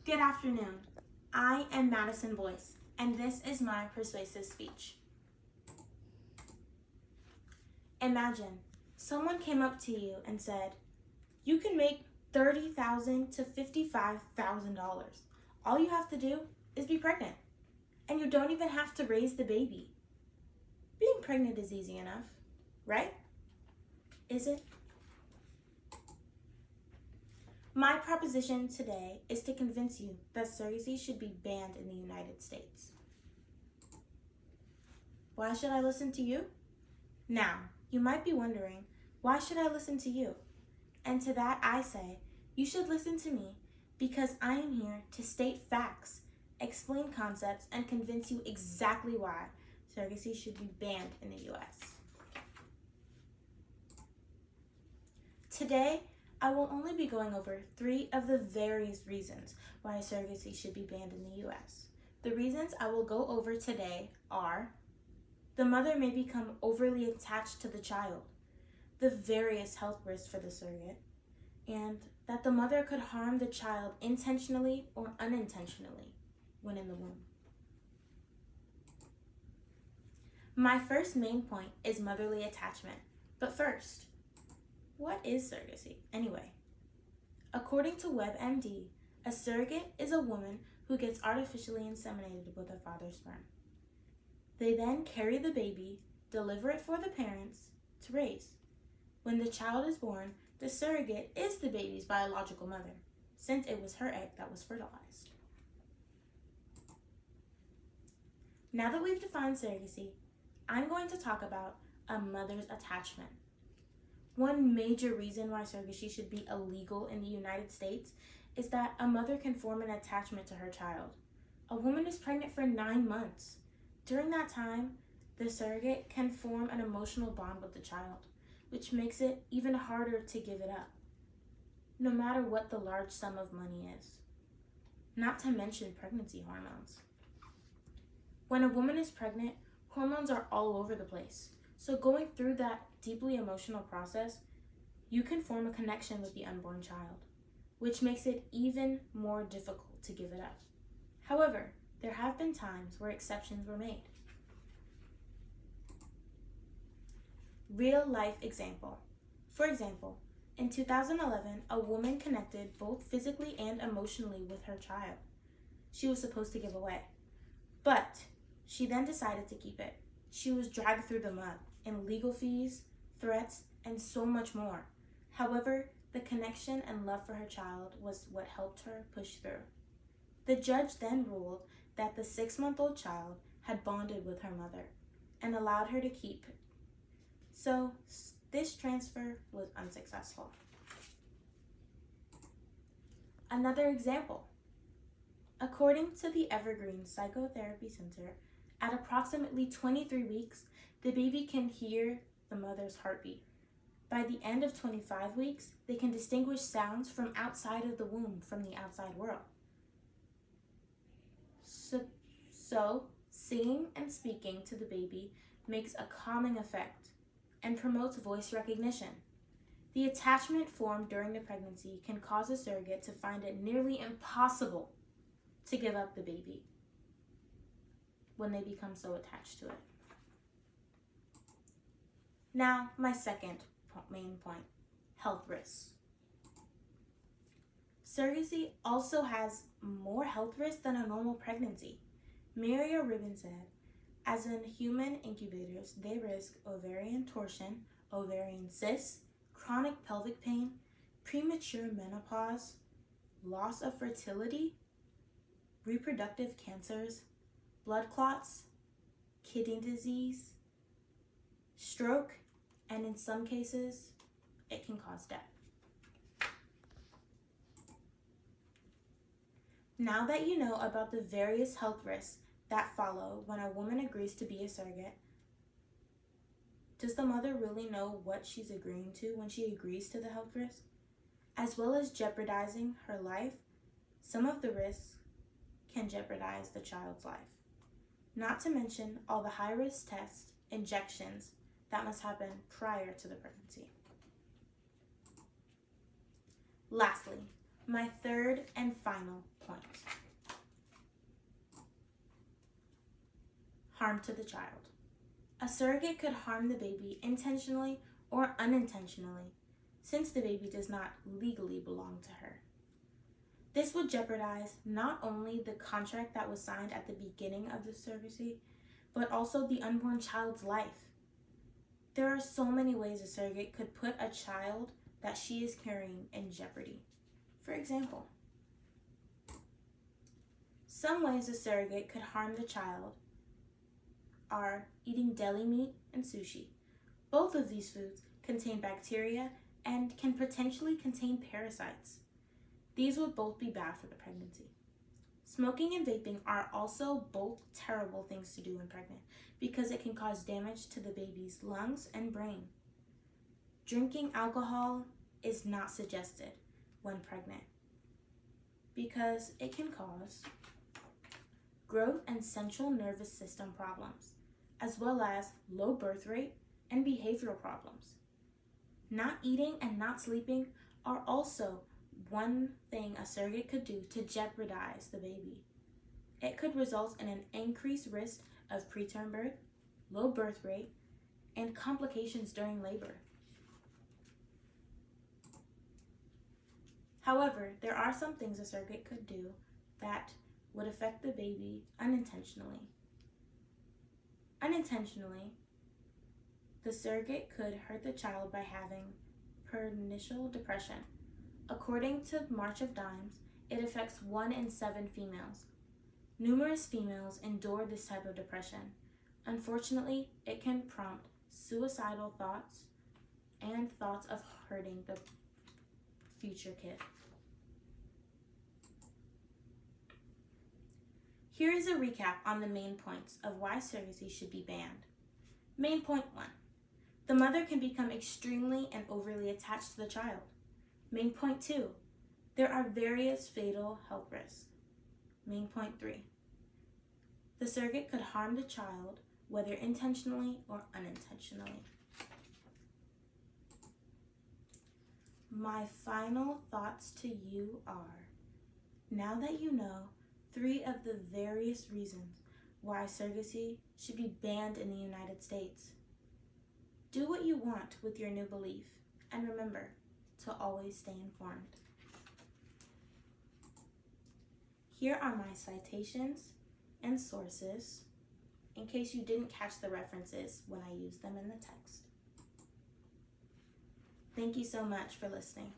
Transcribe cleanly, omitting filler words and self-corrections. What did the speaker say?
Good afternoon. I am Madison Boyce, and this is my persuasive speech. Imagine someone came up to you and said, you can make $30,000 to $55,000. All you have to do is be pregnant, and you don't even have to raise the baby. Being pregnant is easy enough, right? Is it? My proposition today is to convince you that surrogacy should be banned in the United States. Why should I listen to you? Now, you might be wondering, why should I listen to you? And to that I say, you should listen to me because I am here to state facts, explain concepts, and convince you exactly why surrogacy should be banned in the US. Today, I will only be going over 3 of the various reasons why surrogacy should be banned in the US. The reasons I will go over today are: the mother may become overly attached to the child, the various health risks for the surrogate, and that the mother could harm the child intentionally or unintentionally when in the womb. My first main point is motherly attachment. But first, what is surrogacy anyway? According to WebMD, a surrogate is a woman who gets artificially inseminated with her father's sperm. They then carry the baby, deliver it for the parents to raise. When the child is born, the surrogate is the baby's biological mother, since it was her egg that was fertilized. Now that we've defined surrogacy, I'm going to talk about a mother's attachment. One major reason why surrogacy should be illegal in the United States is that a mother can form an attachment to her child. A woman is pregnant for 9 months. During that time, the surrogate can form an emotional bond with the child, which makes it even harder to give it up, no matter what the large sum of money is. Not to mention pregnancy hormones. When a woman is pregnant, hormones are all over the place. So going through that deeply emotional process, you can form a connection with the unborn child, which makes it even more difficult to give it up. However, there have been times where exceptions were made. Real life example. For example, in 2011, a woman connected both physically and emotionally with her child she was supposed to give away, but she then decided to keep it. She was dragged through the mud in legal fees, threats, and so much more. However, the connection and love for her child was what helped her push through. The judge then ruled that the 6-month-old child had bonded with her mother and allowed her to keep it. So this transfer was unsuccessful. Another example. According to the Evergreen Psychotherapy Center, at approximately 23 weeks, the baby can hear the mother's heartbeat. By the end of 25 weeks, they can distinguish sounds from outside of the womb from the outside world. So singing and speaking to the baby makes a calming effect and promotes voice recognition. The attachment formed during the pregnancy can cause a surrogate to find it nearly impossible to give up the baby when they become so attached to it. Now, my second main point, health risks. Surrogacy also has more health risks than a normal pregnancy. Maria Rubin said, as in human incubators, they risk ovarian torsion, ovarian cysts, chronic pelvic pain, premature menopause, loss of fertility, reproductive cancers, blood clots, kidney disease, stroke, and in some cases, it can cause death. Now that you know about the various health risks that follow when a woman agrees to be a surrogate, does the mother really know what she's agreeing to when she agrees to the health risk? As well as jeopardizing her life, some of the risks can jeopardize the child's life. Not to mention all the high-risk tests, injections that must happen prior to the pregnancy. Lastly, My third and final point. Harm to the child. A surrogate could harm the baby intentionally or unintentionally, since the baby does not legally belong to her. This would jeopardize not only the contract that was signed at the beginning of the surrogacy, but also the unborn child's life. There are so many ways a surrogate could put a child that she is carrying in jeopardy. For example, some ways a surrogate could harm the child are eating deli meat and sushi. Both of these foods contain bacteria and can potentially contain parasites. These would both be bad for the pregnancy. Smoking and vaping are also both terrible things to do when pregnant because it can cause damage to the baby's lungs and brain. Drinking alcohol is not suggested when pregnant because it can cause growth and central nervous system problems, as well as low birth rate and behavioral problems. Not eating and not sleeping are also one thing a surrogate could do to jeopardize the baby. It could result in an increased risk of preterm birth, low birth rate, and complications during labor. However, there are some things a surrogate could do that would affect the baby unintentionally. Unintentionally, the surrogate could hurt the child by having perinatal depression. According to March of Dimes, it affects 1 in 7 females. Numerous females endure this type of depression. Unfortunately, it can prompt suicidal thoughts and thoughts of hurting the future kid. Here is a recap on the main points of why surrogacy should be banned. Main point 1. The mother can become extremely and overly attached to the child. Main point 2. There are various fatal health risks. Main point 3. The surrogate could harm the child, whether intentionally or unintentionally. My final thoughts to you are, now that you know 3 of the various reasons why surrogacy should be banned in the United States, do what you want with your new belief, and remember to always stay informed. Here are my citations and sources in case you didn't catch the references when I used them in the text. Thank you so much for listening.